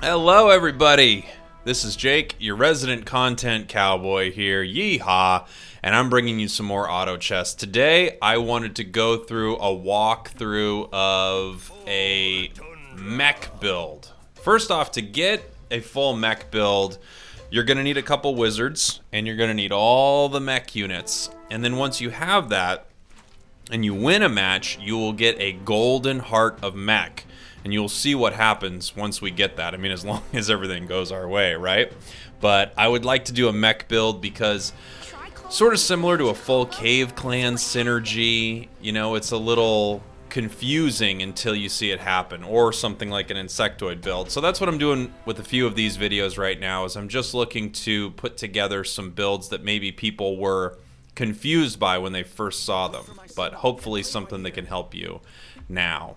Hello, everybody. This is Jake, your resident content cowboy here. Yeehaw. And I'm bringing you some more auto chess. Today, I wanted to go through a walkthrough of a mech build. First off, to get a full mech build, you're going to need a couple wizards, and you're going to need all the mech units. And then once you have that, and you win a match, you will get a Golden Heart of Mech. And you'll see what happens once we get that. I mean, as long as everything goes our way, right? But I would like to do a mech build because sort of similar to a full Cave Clan synergy. You know, it's a little confusing until you see it happen, or something like an insectoid build. So that's what I'm doing with a few of these videos right now, is I'm just looking to put together some builds that maybe people were confused by when they first saw them, but hopefully something that can help you now.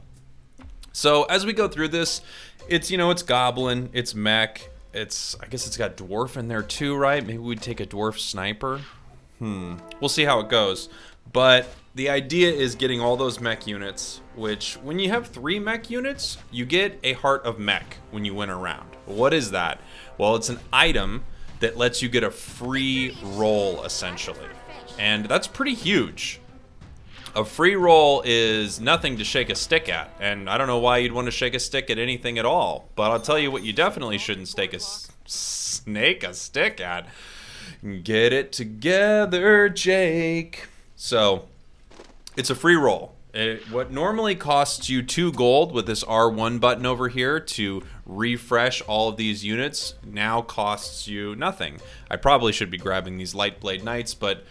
So as we go through this, it's, you know, it's Goblin, it's Mech, I guess it's got Dwarf in there too, right? Maybe we'd take a Dwarf Sniper. We'll see how it goes. But the idea is getting all those mech units, which when you have 3 mech units, you get a Heart of Mech when you win a round. What is that? Well, it's an item that lets you get a free roll, essentially. And that's pretty huge. A free roll is nothing to shake a stick at, and I don't know why you'd want to shake a stick at anything at all, but I'll tell you what you definitely shouldn't snake a stick at. Get it together, Jake. So, it's a free roll. What normally costs you 2 gold with this R1 button over here to refresh all of these units now costs you nothing. I probably should be grabbing these Light Blade Knights, but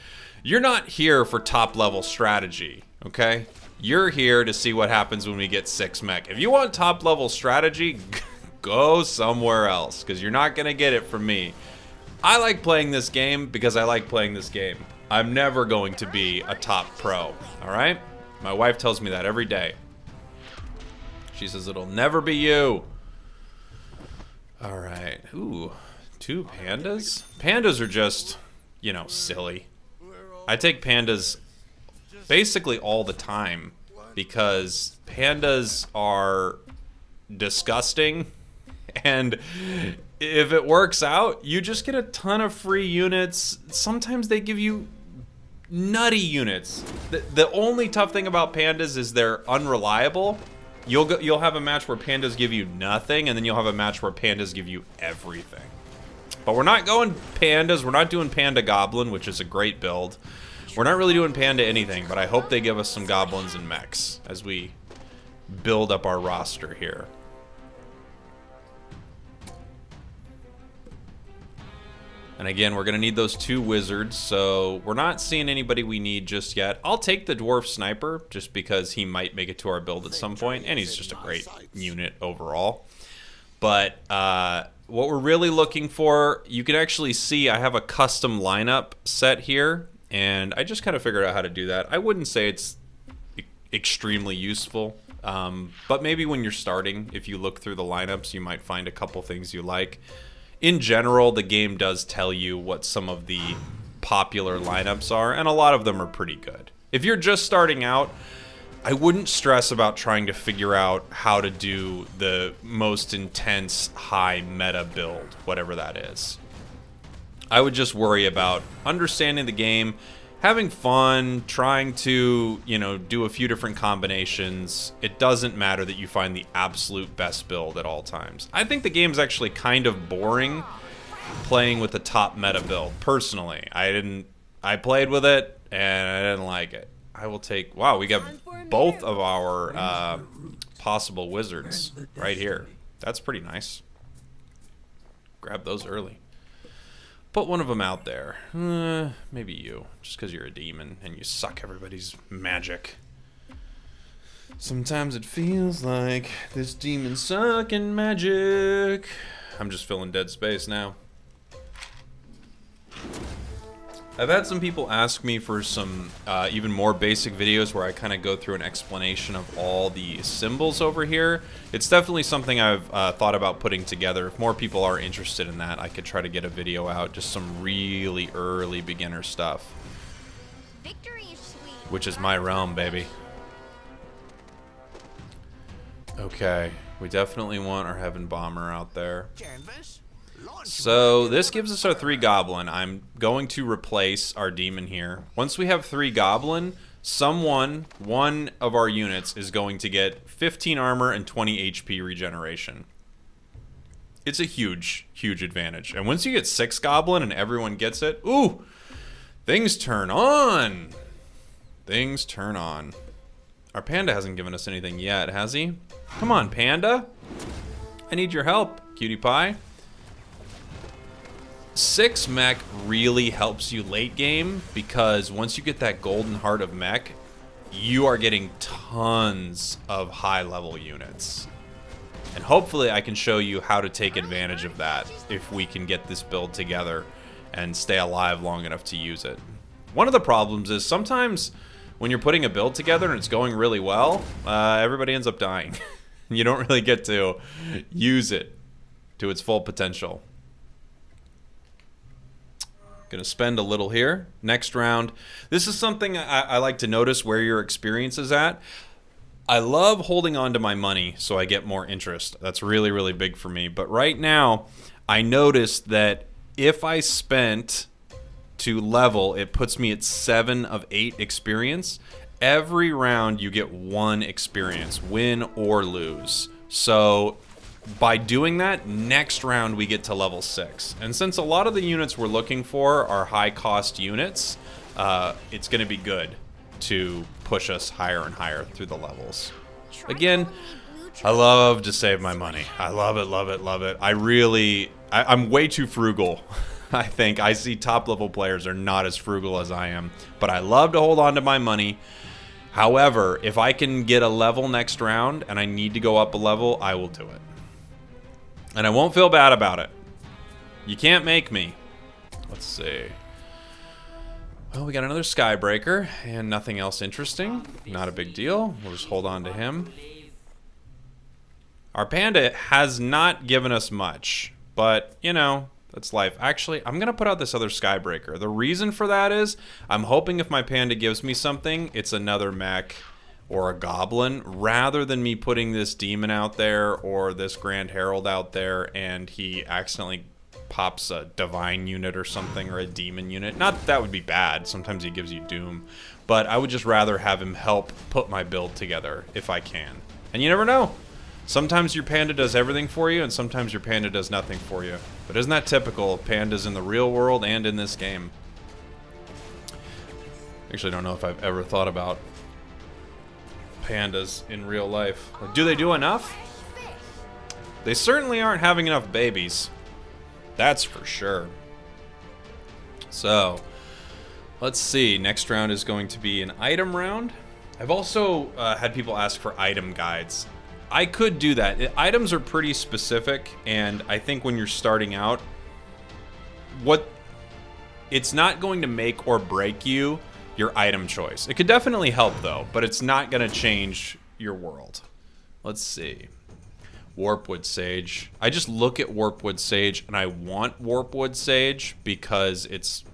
you're not here for top level strategy, okay? You're here to see what happens when we get 6 mech. If you want top level strategy, go somewhere else, because you're not gonna get it from me. I like playing this game because I like playing this game. I'm never going to be a top pro, all right? My wife tells me that every day. She says it'll never be you. All right, ooh, 2 pandas? Pandas are just, you know, silly. I take pandas basically all the time because pandas are disgusting, and if it works out, you just get a ton of free units. Sometimes they give you nutty units. The only tough thing about pandas is they're unreliable. You'll have a match where pandas give you nothing, and then you'll have a match where pandas give you everything. But we're not going pandas. We're not doing Panda Goblin, which is a great build. We're not really doing Panda anything, but I hope they give us some goblins and mechs as we build up our roster here. And again, we're going to need those 2 wizards, so we're not seeing anybody we need just yet. I'll take the Dwarf Sniper just because he might make it to our build at some point, and he's just a great unit overall. But what we're really looking for, you can actually see I have a custom lineup set here, and I just kind of figured out how to do that. I wouldn't say it's extremely useful, but maybe when you're starting, if you look through the lineups, you might find a couple things you like. In general, the game does tell you what some of the popular lineups are, and a lot of them are pretty good. If you're just starting out, I wouldn't stress about trying to figure out how to do the most intense high meta build, whatever that is. I would just worry about understanding the game, having fun, trying to, you know, do a few different combinations. It doesn't matter that you find the absolute best build at all times. I think the game's actually kind of boring playing with the top meta build, personally. I played with it, and I didn't like it. I will take... Wow, we got both of our possible wizards right here. That's pretty nice. Grab those early. Put one of them out there. Maybe you, just because you're a demon and you suck everybody's magic. Sometimes it feels like this demon sucking magic. I'm just filling dead space now. I've had some people ask me for some even more basic videos where I kind of go through an explanation of all the symbols over here. It's definitely something I've thought about putting together. If more people are interested in that, I could try to get a video out, just some really early beginner stuff. Victory is sweet, which is my realm, baby. Okay, We definitely want our Heaven Bomber out there. So this gives us our 3 Goblin. I'm going to replace our Demon here. Once we have 3 Goblin, one of our units is going to get 15 armor and 20 HP regeneration. It's a huge, huge advantage. And once you get 6 Goblin and everyone gets it, ooh, things turn on. Things turn on. Our Panda hasn't given us anything yet, has he? Come on, Panda. I need your help, cutie pie. 6 Mech really helps you late game because once you get that Golden Heart of Mech, you are getting tons of high level units. And hopefully I can show you how to take advantage of that if we can get this build together and stay alive long enough to use it. One of the problems is sometimes when you're putting a build together and it's going really well, everybody ends up dying. You don't really get to use it to its full potential. Gonna spend a little here. Next round. This is something I like to notice where your experience is at. I love holding on to my money so I get more interest. That's really, really big for me. But right now, I noticed that if I spent to level, it puts me at 7 of 8 experience. Every round you get 1 experience, win or lose. So by doing that, next round we get to level 6. And since a lot of the units we're looking for are high cost units, it's going to be good to push us higher and higher through the levels. Again, I love to save my money. I love it, love it, love it. I'm way too frugal. I think I see top level players are not as frugal as I am, but I love to hold on to my money. However, if I can get a level next round and I need to go up a level, I will do it. And I won't feel bad about it. You can't make me. Let's see. Well, we got another Skybreaker and nothing else interesting. Not a big deal. We'll just hold on to him. Our Panda has not given us much, but, you know, that's life. Actually, I'm going to put out this other Skybreaker. The reason for that is I'm hoping if my Panda gives me something, it's another Mech or a Goblin, rather than me putting this Demon out there or this Grand Herald out there and he accidentally pops a Divine unit or something, or a Demon unit. Not that that would be bad. Sometimes he gives you Doom. But I would just rather have him help put my build together if I can. And you never know. Sometimes your Panda does everything for you, and sometimes your Panda does nothing for you. But isn't that typical of Pandas in the real world and in this game? Actually, I don't know if I've ever thought about Pandas in real life. Do they do enough? They certainly aren't having enough babies. That's for sure. So, let's see. Next round is going to be an item round. I've also had people ask for item guides. I could do that. Items are pretty specific, and I think when you're starting out, it's not going to make or break you, your item choice. It could definitely help, though, but it's not going to change your world. Let's see. Warpwood Sage. I just look at Warpwood Sage, and I want Warpwood Sage because it's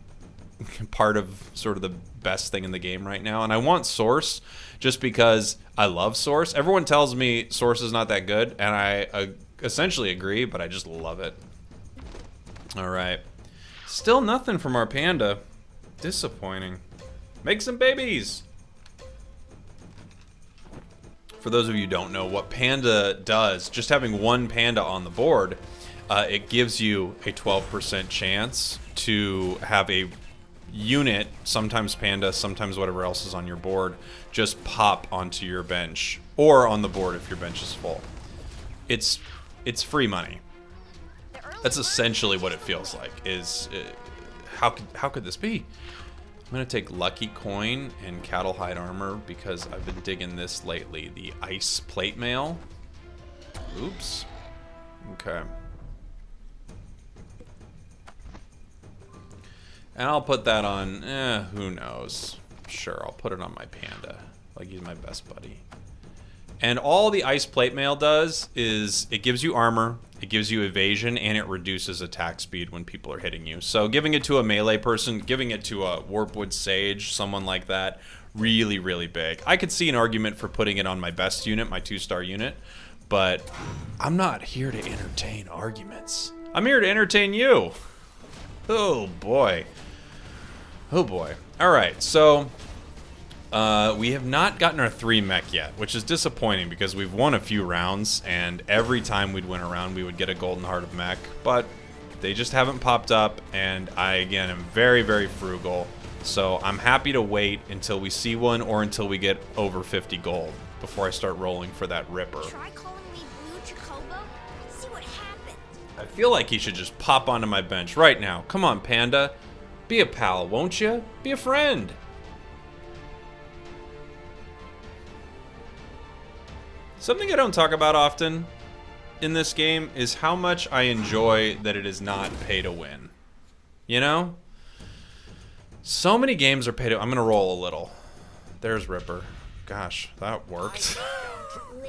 part of sort of the best thing in the game right now. And I want Source just because I love Source. Everyone tells me Source is not that good, and I essentially agree, but I just love it. All right. Still nothing from our Panda. Disappointing. Make some babies. For those of you who don't know what Panda does, just having one Panda on the board, it gives you a 12% chance to have a unit, sometimes Panda, sometimes whatever else is on your board, just pop onto your bench or on the board if your bench is full. It's free money. That's essentially what it feels like. How could this be? I'm gonna take Lucky Coin and Cattle Hide Armor because I've been digging this lately. The Ice Plate Mail. Oops. Okay. And I'll put that on, who knows. Sure, I'll put it on my Panda. Like, he's my best buddy. And all the Ice Plate Mail does is it gives you armor, it gives you evasion, and it reduces attack speed when people are hitting you. So giving it to a melee person, giving it to a Warpwood Sage, someone like that, really, really big. I could see an argument for putting it on my best unit, my 2-star unit, but I'm not here to entertain arguments. I'm here to entertain you. Oh boy. Oh boy. All right, so we have not gotten our 3 mech yet, which is disappointing because we've won a few rounds, and every time we'd win a round, we would get a Golden Heart of Mech, but they just haven't popped up, and I, again, am very, very frugal, so I'm happy to wait until we see one or until we get over 50 gold before I start rolling for that Ripper. Try calling me Blue Jacobo. See what happens. I feel like he should just pop onto my bench right now. Come on, Panda. Be a pal, won't you? Be a friend. Something I don't talk about often in this game is how much I enjoy that it is not pay to win. You know? So many games are pay to... I'm going to roll a little. There's Ripper. Gosh, that worked.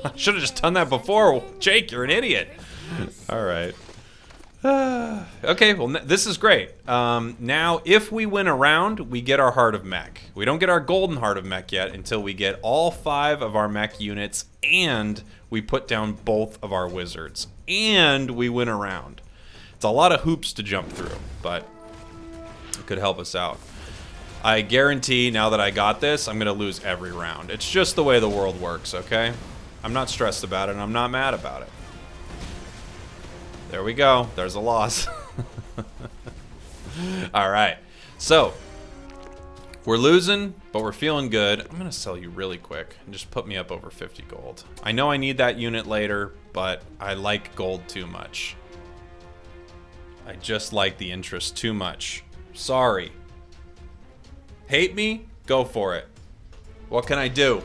I should have just done that before. Jake, you're an idiot. All right. Okay, well, this is great. Now, if we win a round, we get our Heart of Mech. We don't get our Golden Heart of Mech yet until we get all 5 of our mech units and we put down both of our wizards. And we win a round. It's a lot of hoops to jump through, but it could help us out. I guarantee now that I got this, I'm going to lose every round. It's just the way the world works, okay? I'm not stressed about it, and I'm not mad about it. There we go. There's a loss. All right. So, we're losing, but we're feeling good. I'm going to sell you really quick and just put me up over 50 gold. I know I need that unit later, but I like gold too much. I just like the interest too much. Sorry. Hate me? Go for it. What can I do?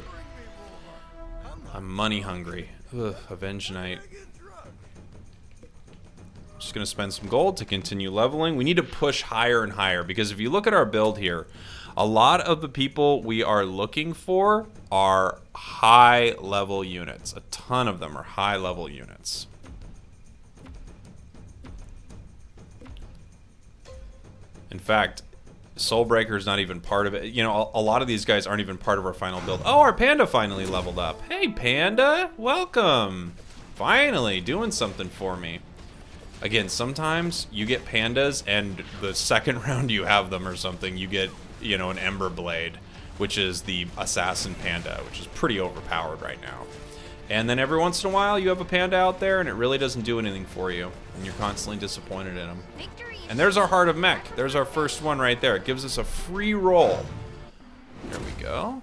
I'm money hungry. Ugh, Avenge Knight. Just gonna spend some gold to continue leveling. We need to push higher and higher because if you look at our build here, a lot of the people we are looking for are high level units. A ton of them are high level units. In fact, Soulbreaker is not even part of it. You know, a lot of these guys aren't even part of our final build. Oh, our Panda finally leveled up. Hey, Panda, welcome. Finally doing something for me. Again, sometimes you get pandas and the second round you have them or something, you get, you know, an Ember Blade, which is the assassin panda, which is pretty overpowered right now. And then every once in a while you have a panda out there and it really doesn't do anything for you, and you're constantly disappointed in them. And there's our Heart of Mech. There's our first one right there. It gives us a free roll. There we go.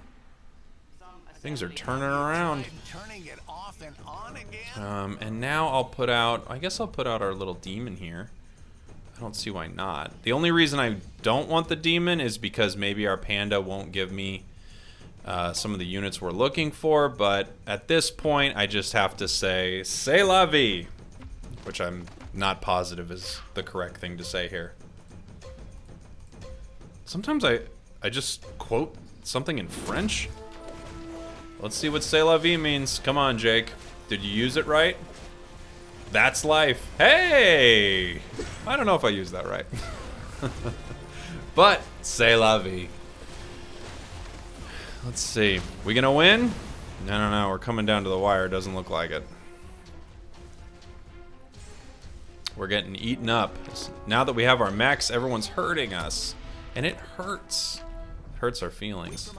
Things are turning around. And now I'll put out, I guess I'll put out our little demon here. I don't see why not. The only reason I don't want the demon is because maybe our panda won't give me some of the units we're looking for, but at this point I just have to say, c'est la vie, which I'm not positive is the correct thing to say here. Sometimes I just quote something in French. Let's see what c'est la vie means. Come on, Jake. Did you use it right? That's life. Hey! I don't know if I used that right. But, c'est la vie. Let's see. We gonna win? No. We're coming down to the wire. Doesn't look like it. We're getting eaten up. Now that we have our mechs, everyone's hurting us. And it hurts. It hurts our feelings.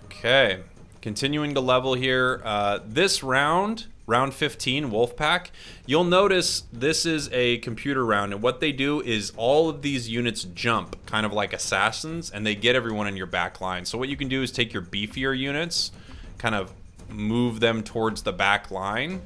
Okay. Continuing to level here. This round, round 15, Wolfpack, you'll notice this is a computer round, and what they do is all of these units jump, kind of like assassins, and they get everyone in your back line. So what you can do is take your beefier units, kind of move them towards the back line.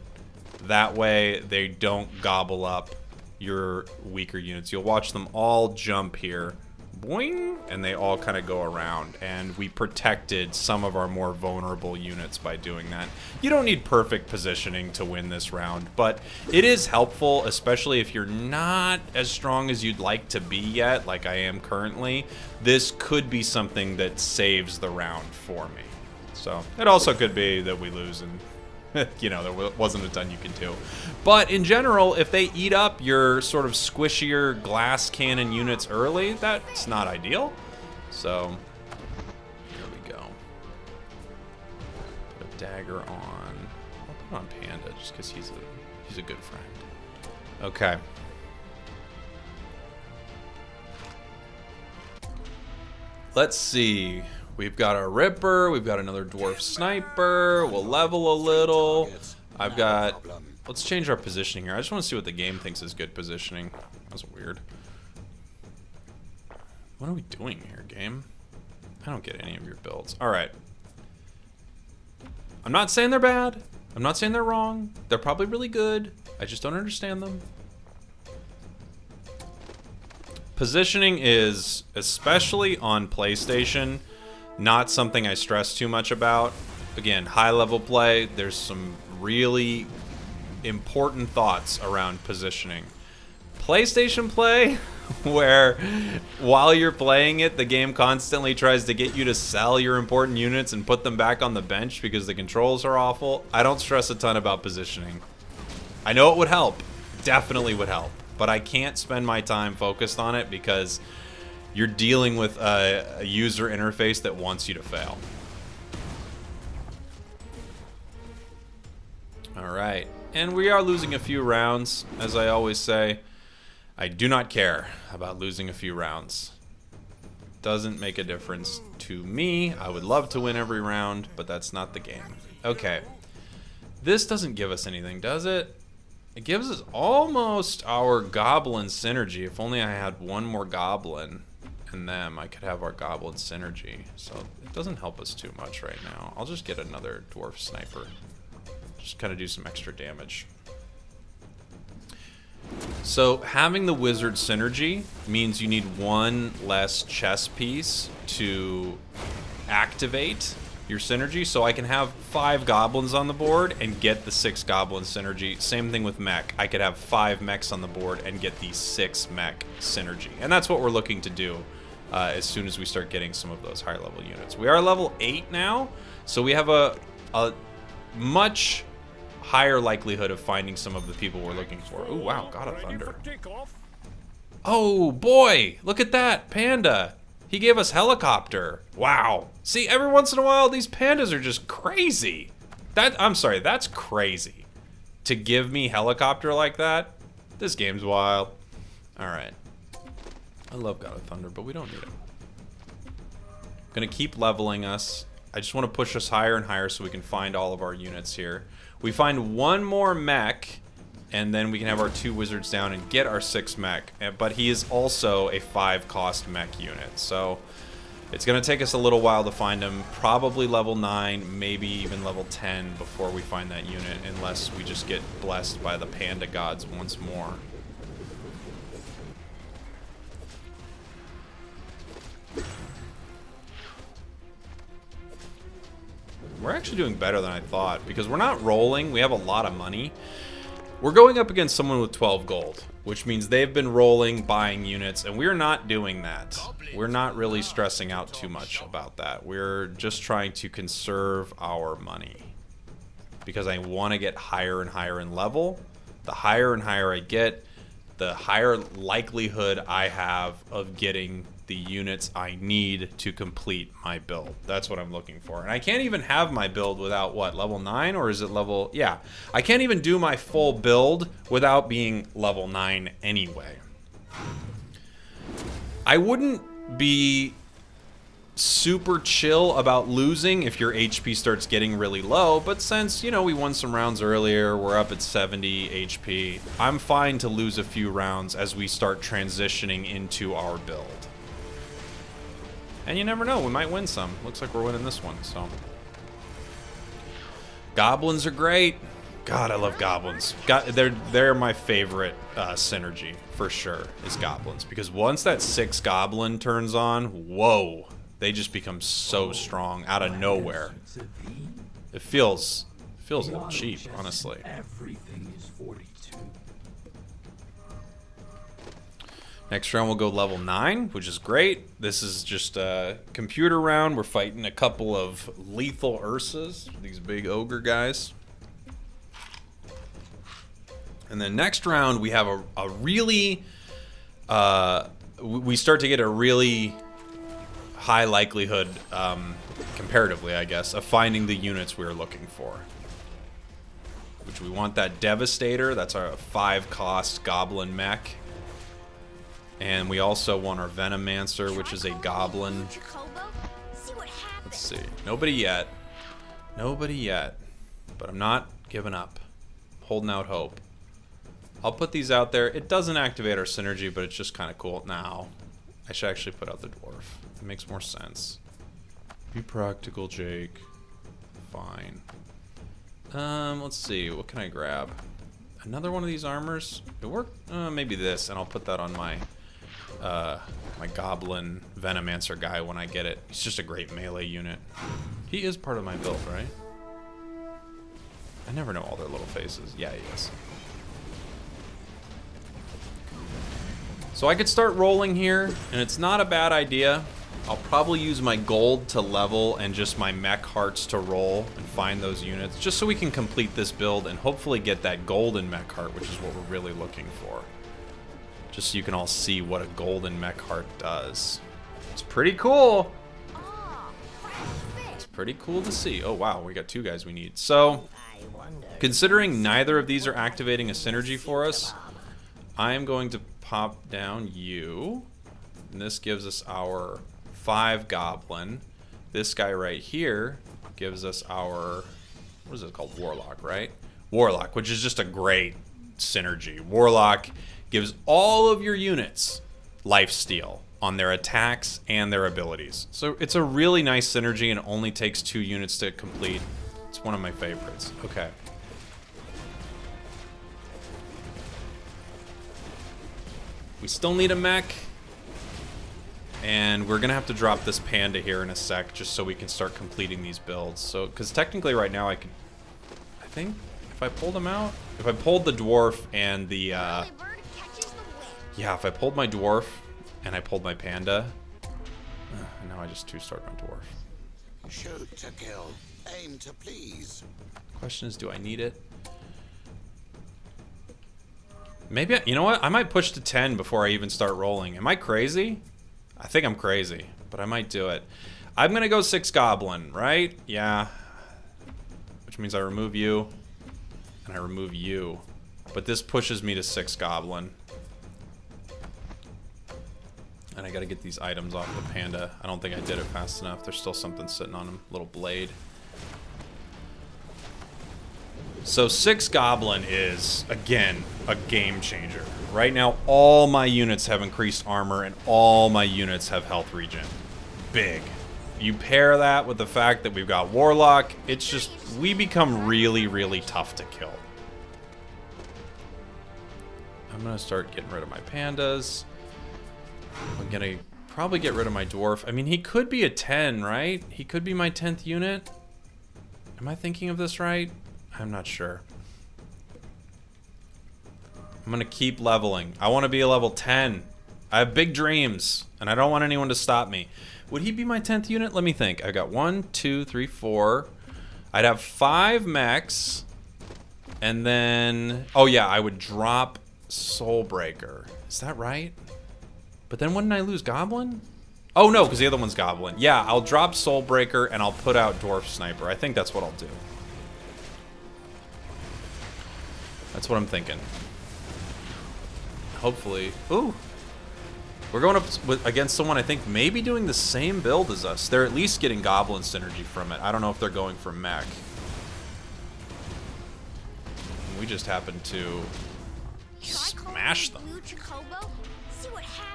That way they don't gobble up your weaker units. You'll watch them all jump here. Boing, and they all kind of go around, and we protected some of our more vulnerable units by doing that. You don't need perfect positioning to win this round, but it is helpful, especially if you're not as strong as you'd like to be yet, like I am currently. This could be something that saves the round for me. So it also could be that we lose and you know, there wasn't a ton you can do. But in general, if they eat up your sort of squishier glass cannon units early, that's not ideal. So, here we go. Put a dagger on. Put on Panda just because he's a good friend. Okay. Let's see. We've got our Ripper. We've got another Dwarf Sniper. We'll level a little. I've got... Let's change our positioning here. I just want to see what the game thinks is good positioning. That's weird. What are we doing here, game? I don't get any of your builds. All right. I'm not saying they're bad. I'm not saying they're wrong. They're probably really good. I just don't understand them. Positioning is, especially on PlayStation, not something I stress too much about. Again, high level play, there's some really important thoughts around positioning. PlayStation play, where while you're playing it, the game constantly tries to get you to sell your important units and put them back on the bench because the controls are awful. I don't stress a ton about positioning. I know it would help, definitely would help, but I can't spend my time focused on it because you're dealing with a user interface that wants you to fail. All right, and we are losing a few rounds, as I always say. I do not care about losing a few rounds. Doesn't make a difference to me. I would love to win every round, but that's not the game. Okay. This doesn't give us anything, does it? It gives us almost our goblin synergy. If only I had one more goblin and them, I could have our goblin synergy. So it doesn't help us too much right now. I'll just get another dwarf sniper. Just kind of do some extra damage. So having the wizard synergy means you need one less chess piece to activate your synergy. So I can have 5 goblins on the board and get the 6 goblin synergy. Same thing with mech. I could have 5 mechs on the board and get the 6 mech synergy. And that's what we're looking to do as soon as we start getting some of those higher level units. We are level 8 now, so we have a much higher likelihood of finding some of the people we're looking for. Oh wow, God of Thunder. Oh boy, look at that, Panda. He gave us helicopter. Wow. See, every once in a while, these pandas are just crazy. I'm sorry, that's crazy. To give me helicopter like that? This game's wild. All right. I love God of Thunder, but we don't need it. I'm gonna keep leveling us. I just want to push us higher and higher so we can find all of our units here. We find one more mech, and then we can have our 2 wizards down and get our 6 mech. But he is also a 5 cost mech unit, so it's going to take us a little while to find him. Probably level 9, maybe even level 10 before we find that unit, unless we just get blessed by the panda gods once more. We're actually doing better than I thought because we're not rolling. We have a lot of money. We're going up against someone with 12 gold, which means they've been rolling, buying units, and we're not doing that. We're not really stressing out too much about that. We're just trying to conserve our money because I want to get higher and higher in level. The higher and higher I get, the higher likelihood I have of getting the units I need to complete my build. That's what I'm looking for. And I can't even have my build without, what, level 9? Or is it level... Yeah. I can't even do my full build without being level 9 anyway. I wouldn't be super chill about losing if your HP starts getting really low, but since, you know, we won some rounds earlier, we're up at 70 HP, I'm fine to lose a few rounds as we start transitioning into our build. And you never know, we might win some. Looks like we're winning this one, so. Goblins are great. God, I love goblins. They're my favorite synergy, for sure, is goblins. Because once that 6 goblin turns on, whoa, they just become so strong out of nowhere. It feels a little cheap, honestly. Everything is 42. Next round we'll go level 9, which is great. This is just a computer round. We're fighting a couple of lethal Ursas, these big ogre guys. And then next round we have a really, we start to get a really high likelihood, comparatively I guess, of finding the units we were looking for. which we want that Devastator. That's our 5-cost Goblin mech. And we also want our Venomancer, which is a Goblin. Let's see. Nobody yet. Nobody yet. But I'm not giving up. I'm holding out hope. I'll put these out there. It doesn't activate our synergy, but it's just kind of cool. Now, I should actually put out the Dwarf. It makes more sense. Be practical, Jake. Fine. Let's see. What can I grab? Another one of these armors? It worked? Maybe this, and I'll put that on my my Goblin Venomancer guy when I get it. He's just a great melee unit. He is part of my build, right? I never know all their little faces. Yeah, he is. So I could start rolling here, and it's not a bad idea. I'll probably use my gold to level and just my mech hearts to roll and find those units, just so we can complete this build and hopefully get that golden mech heart, which is what we're really looking for. Just so you can all see what a golden mech heart does. It's pretty cool. It's pretty cool to see. Oh wow, we got 2 guys we need. So, considering neither of these are activating a synergy for us, I am going to pop down you. And this gives us our 5 Goblin. This guy right here gives us our, what is it called? Warlock, right? Warlock, which is just a great synergy. Warlock gives all of your units lifesteal on their attacks and their abilities. So it's a really nice synergy and it only takes 2 units to complete. It's one of my favorites. Okay. We still need a mech. And we're gonna have to drop this panda here in a sec just so we can start completing these builds. So, because technically right now I think if I pulled them out, if I pulled the dwarf and the, yeah, if I pulled my dwarf and I pulled my panda, and now I just 2-starred my dwarf. Shoot to kill, aim to please. Question is, do I need it? Maybe, you know what? I might push to 10 before I even start rolling. Am I crazy? I think I'm crazy, but I might do it. I'm gonna go 6 Goblin, right? Yeah. Which means I remove you, and I remove you. But this pushes me to 6 Goblin. And I gotta get these items off the panda. I don't think I did it fast enough. There's still something sitting on him. Little blade. So 6 Goblin is, again, a game changer. Right now, all my units have increased armor and all my units have health regen. Big. You pair that with the fact that we've got Warlock, it's just, we become really, really tough to kill. I'm gonna start getting rid of my pandas. I'm gonna probably get rid of my dwarf. I mean, he could be a 10, right? He could be my 10th unit. Am I thinking of this right? I'm not sure. I'm gonna keep leveling. I want to be a level 10. I have big dreams, and I don't want anyone to stop me. Would he be my 10th unit? Let me think. I got 1, 2, 3, 4. I'd have 5 mechs, and then, oh yeah, I would drop Soulbreaker. Is that right? But then wouldn't I lose Goblin? Oh no, because the other one's Goblin. Yeah, I'll drop Soulbreaker and I'll put out Dwarf Sniper. I think that's what I'll do. That's what I'm thinking. Hopefully. Ooh. We're going up against someone I think maybe doing the same build as us. They're at least getting Goblin synergy from it. I don't know if they're going for mech. We just happened to smash them.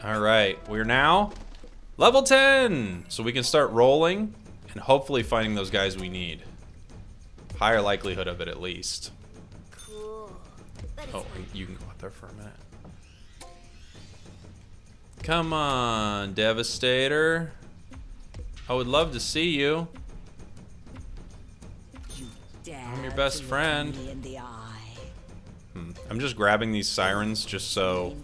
Alright, we're now level 10! So we can start rolling and hopefully finding those guys we need. Higher likelihood of it at least. Oh, you can go out there for a minute. Come on, Devastator. I would love to see you. I'm your best friend. I'm just grabbing these sirens just so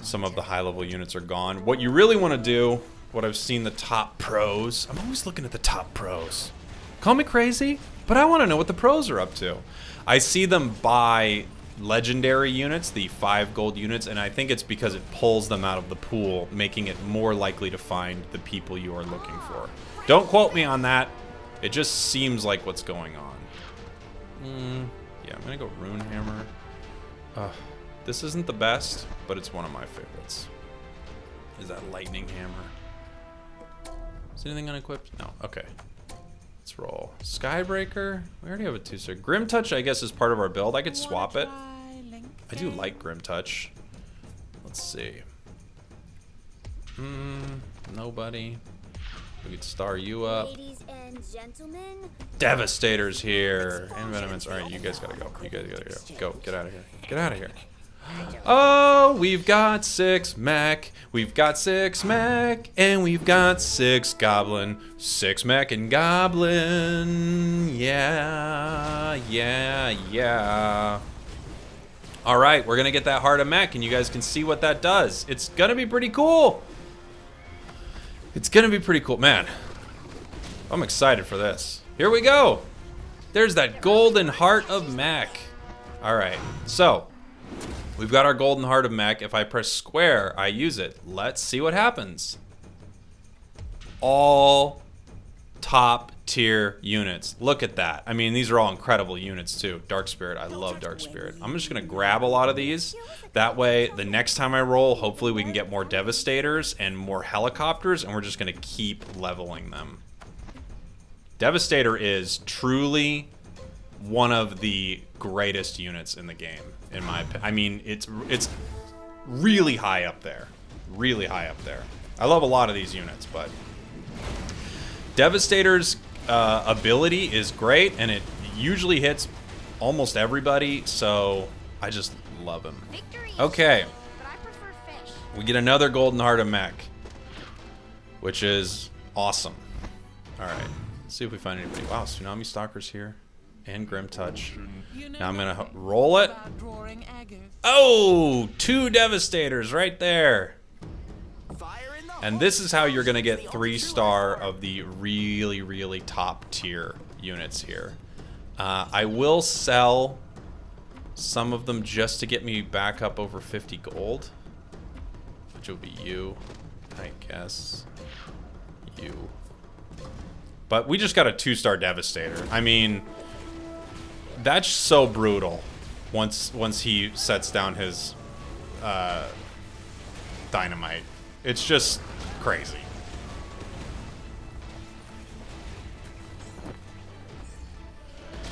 some of the high-level units are gone. What you really want to do, what I've seen the top pros, I'm always looking at the top pros. Call me crazy, but I want to know what the pros are up to. I see them buy legendary units, the 5 gold units, and I think it's because it pulls them out of the pool, making it more likely to find the people you are looking for. Don't quote me on that. It just seems like what's going on. Yeah, I'm gonna go Rune Hammer. This isn't the best, but it's one of my favorites. Is that Lightning Hammer? Is anything unequipped? No. Okay. Let's roll. Skybreaker. We already have a 2-star. Grim Touch, I guess, is part of our build. I could swap it. I do like Grim Touch. Let's see. Nobody. We could star you up. Ladies and gentlemen, Devastator's here. And Venomance. Alright, you guys gotta go. You guys gotta go. Go. Get out of here. Get out of here. Oh, we've got 6 mech. We've got 6 mech. And we've got 6 goblin. 6 mech and goblin. Yeah. Yeah. Yeah. Alright, we're gonna get that Heart of Mech, and you guys can see what that does. It's gonna be pretty cool. It's gonna be pretty cool. Man, I'm excited for this. Here we go. There's that Golden Heart of Mech. Alright, so we've got our Golden Heart of Mech. If I press square, I use it. Let's see what happens. All top tier units. Look at that. I mean, these are all incredible units too. Dark Spirit, I love Dark Spirit. I'm just gonna grab a lot of these. That way, the next time I roll, hopefully we can get more Devastators and more Helicopters, and we're just gonna keep leveling them. Devastator is truly one of the greatest units in the game, in my opinion. I mean, it's really high up there. Really high up there. I love a lot of these units, but Devastator's ability is great, and it usually hits almost everybody, so I just love him. Okay. but I prefer fish. We get another Golden Heart of Mech, which is awesome. Alright, let's see if we find anybody. Wow, Tsunami Stalker's here, and Grim Touch. Now I'm gonna roll it. Oh, 2 Devastators right there. And this is how you're gonna get 3-star of the really, really top tier units here. I will sell some of them just to get me back up over 50 gold, which will be you, I guess. You. But we just got a 2-star Devastator. I mean, that's so brutal once he sets down his dynamite. It's just crazy.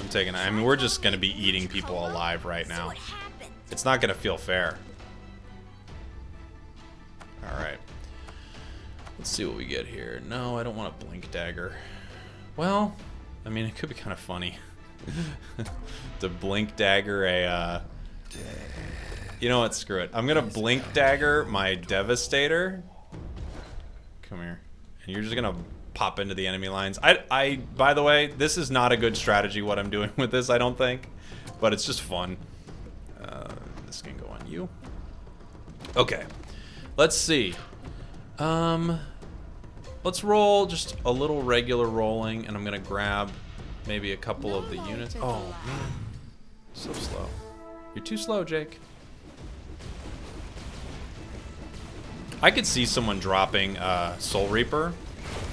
I'm taking. I mean, we're just gonna be eating people alive right now. It's not gonna feel fair. All right. Let's see what we get here. No, I don't want a Blink Dagger. Well, I mean, it could be kind of funny to Blink Dagger a. You know what? Screw it. I'm gonna Blink Dagger my Devastator. Come here. And you're just gonna pop into the enemy lines. By the way, this is not a good strategy what I'm doing with this, I don't think. But it's just fun. This can go on you. Okay. Let's see. Let's roll just a little regular rolling, and I'm gonna grab maybe a couple of the units. Oh man. So slow. You're too slow, Jake. I could see someone dropping Soul Reaper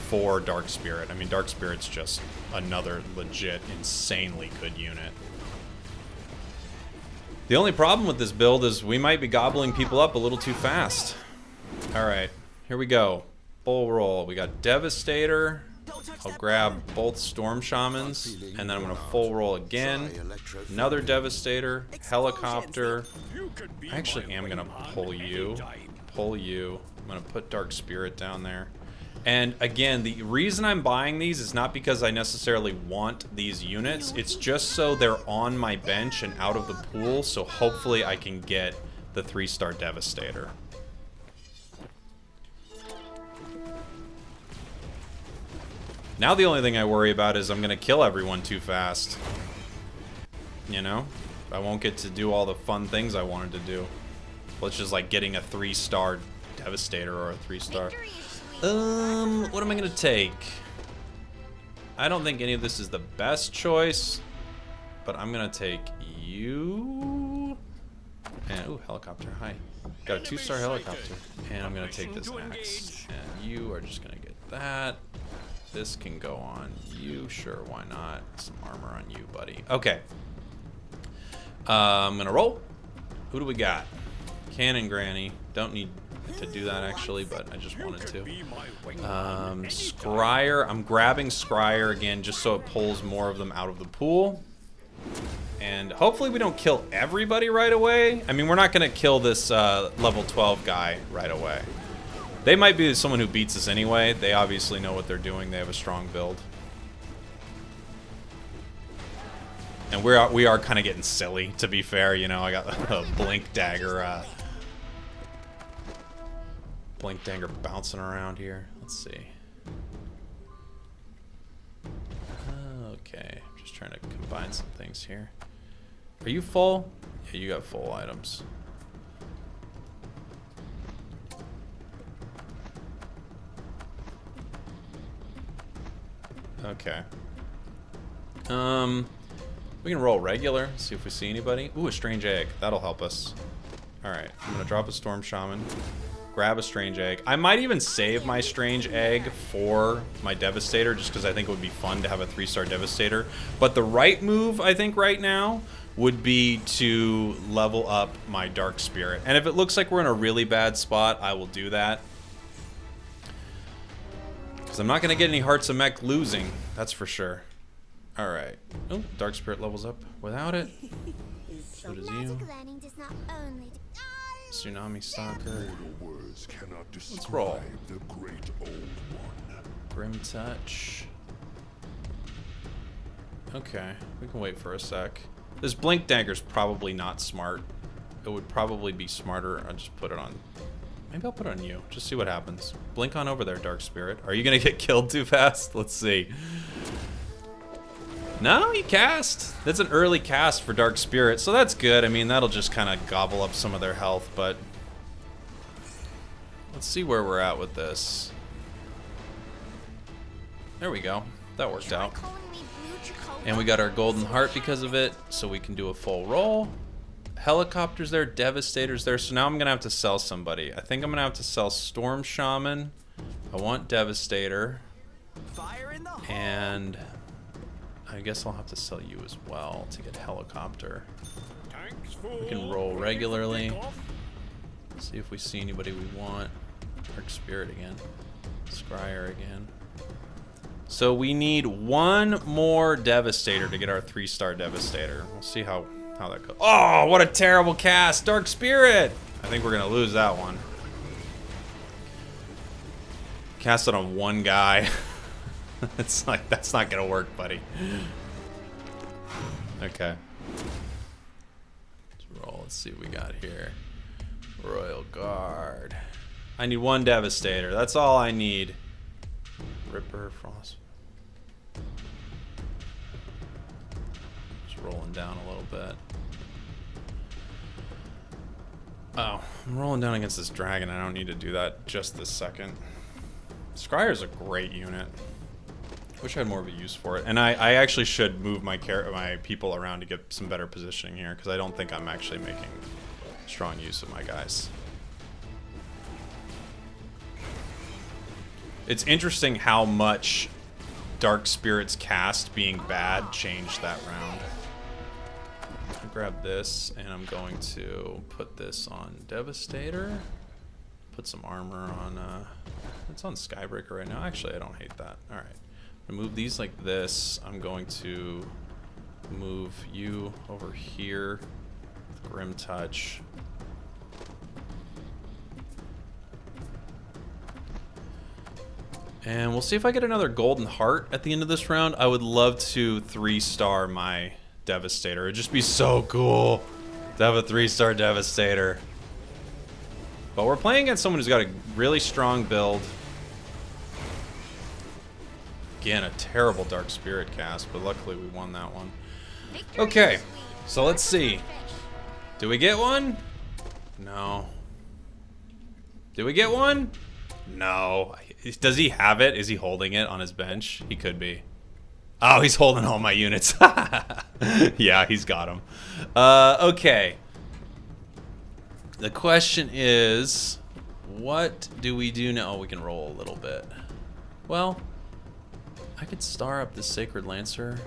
for Dark Spirit. I mean, Dark Spirit's just another legit, insanely good unit. The only problem with this build is we might be gobbling people up a little too fast. Alright, here we go. Full roll. We got Devastator. I'll grab both Storm Shamans, and then I'm going to full roll again. Another Devastator. Helicopter. I actually am going to pull you. Pull you. I'm going to put Dark Spirit down there. And again, the reason I'm buying these is not because I necessarily want these units. It's just so they're on my bench and out of the pool, so hopefully I can get the 3-star Devastator. Now the only thing I worry about is I'm going to kill everyone too fast. You know? I won't get to do all the fun things I wanted to do. Let's just like getting a 3-star Devastator or a 3-star. What am I gonna take? I don't think any of this is the best choice, but I'm gonna take you. And ooh, helicopter. Hi. Got a 2-star helicopter, and I'm gonna take this axe. And you are just gonna get that. This can go on you. Sure, why not? Some armor on you, buddy. Okay. I'm gonna roll. Who do we got? Cannon Granny. Don't need to do that actually, but I just wanted to. Scryer. I'm grabbing Scryer again just so it pulls more of them out of the pool. And hopefully we don't kill everybody right away. I mean, we're not gonna kill this level 12 guy right away. They might be someone who beats us anyway. They obviously know what they're doing. They have a strong build. And we are kind of getting silly, to be fair. You know, I got a blink dagger bouncing around here. Let's see. Okay, just trying to combine some things here. Are you full? Yeah, you got full items. Okay. We can roll regular, see if we see anybody. Ooh, a strange egg. That'll help us. Alright, I'm gonna drop a Storm Shaman. Grab a strange egg. I might even save my strange egg for my Devastator, just because I think it would be fun to have a 3-star Devastator. But the right move, I think, right now, would be to level up my Dark Spirit. And if it looks like we're in a really bad spot, I will do that. Because I'm not going to get any Hearts of Mech losing, that's for sure. Alright. Oh, Dark Spirit levels up without it. So does you. Tsunami Stalker. Let's roll. Grim Touch. Okay, we can wait for a sec. This Blink Dagger's probably not smart. It would probably be smarter. I'll just put it on. Maybe I'll put it on you. Just see what happens. Blink on over there, Dark Spirit. Are you gonna get killed too fast? Let's see. No, you cast. That's an early cast for Dark Spirit, so that's good. I mean, that'll just kind of gobble up some of their health, but let's see where we're at with this. There we go. That worked out. And we got our Golden Heart because of it, so we can do a full roll. Helicopter's there, Devastator's there, so now I'm going to have to sell somebody. I think I'm going to have to sell Storm Shaman. I want Devastator. And I guess I'll have to sell you as well to get Helicopter. We can roll regularly. See if we see anybody we want. Dark Spirit again. Scryer again. So we need one more Devastator to get our 3-star Devastator. We'll see how that goes. Oh, what a terrible cast! Dark Spirit! I think we're going to lose that one. Cast it on one guy. It's like, that's not going to work, buddy. Okay. Let's roll. Let's see what we got here. Royal Guard. I need one Devastator. That's all I need. Ripper, Frost. Just rolling down a little bit. Oh, I'm rolling down against this dragon. I don't need to do that just this second. Scryer's a great unit. Wish I had more of a use for it. And I actually should move my people around to get some better positioning here, because I don't think I'm actually making strong use of my guys. It's interesting how much Dark Spirit's cast being bad changed that round. I'll grab this, and I'm going to put this on Devastator. Put some armor on, it's on Skybreaker right now. Actually, I don't hate that. Alright. I'm gonna move these like this. I'm going to move you over here with Grim Touch. And we'll see if I get another Golden Heart at the end of this round. I would love to 3-star my Devastator. It'd just be so cool to have a 3-star Devastator. But we're playing against someone who's got a really strong build. Again, a terrible Dark Spirit cast, but luckily we won that one. Okay, so let's see. Do we get one? No. Did we get one? No. Does he have it? Is he holding it on his bench? He could be. Oh, he's holding all my units. Yeah, he's got them. Okay. The question is, what do we do now? Oh, we can roll a little bit. Well, I could star up the Sacred Lancer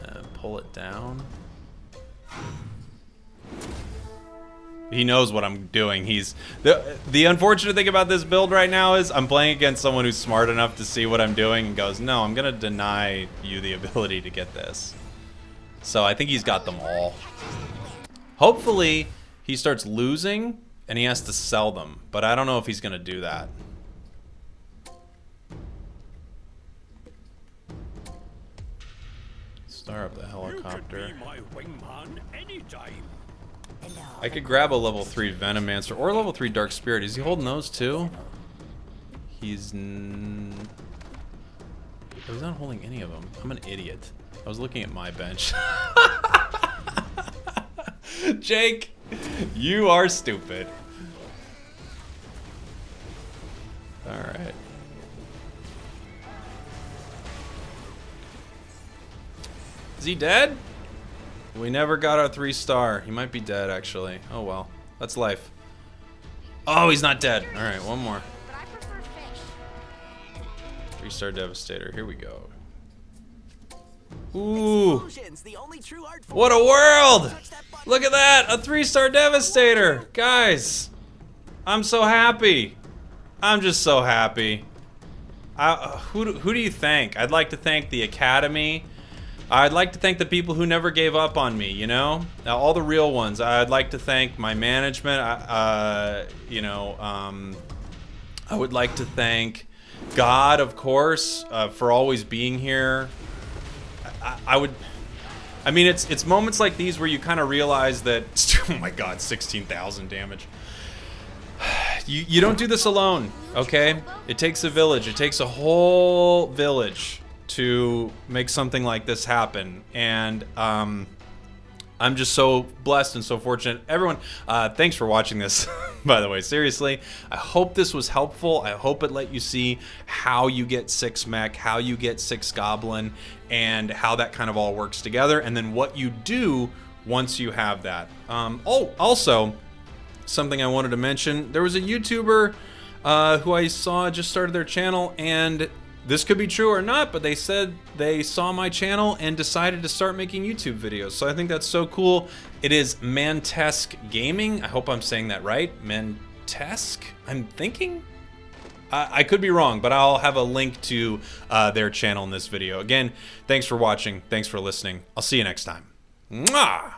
and pull it down. He knows what I'm doing. He's the unfortunate thing about this build right now is I'm playing against someone who's smart enough to see what I'm doing and goes, no, I'm gonna deny you the ability to get this. So I think he's got them all. Hopefully he starts losing and he has to sell them, but I don't know if he's gonna do that. Star up the helicopter. I could grab a level 3 Venomancer or level 3 Dark Spirit. Is he holding those too? He's not holding any of them. I'm an idiot. I was looking at my bench. Jake, you are stupid. Alright. Is he dead? We never got our 3-star. He might be dead, actually. Oh well. That's life. Oh, he's not dead. Alright, one more. 3-star Devastator. Here we go. Ooh. What a world! Look at that! A 3-star Devastator! Guys! I'm so happy. I'm just so happy. Who do you thank? I'd like to thank the Academy. I'd like to thank the people who never gave up on me, you know? All the real ones. I'd like to thank my management. I would like to thank God, of course, for always being here. I mean, it's moments like these where you kind of realize that, oh my God, 16,000 damage. You don't do this alone, okay? It takes a village. It takes a whole village to make something like this happen, and I'm just so blessed and so fortunate. Everyone, thanks for watching this. By the way, seriously, I hope this was helpful. I hope it let you see how you get 6 mech, how you get 6 goblin, and how that kind of all works together, and then what you do once you have that. Also, something I wanted to mention, there was a YouTuber who I saw just started their channel, and this could be true or not, but they said they saw my channel and decided to start making YouTube videos. So I think that's so cool. It is Mantesque Gaming. I hope I'm saying that right. Mantesque? I'm thinking? I could be wrong, but I'll have a link to their channel in this video. Again, thanks for watching. Thanks for listening. I'll see you next time. Mwah!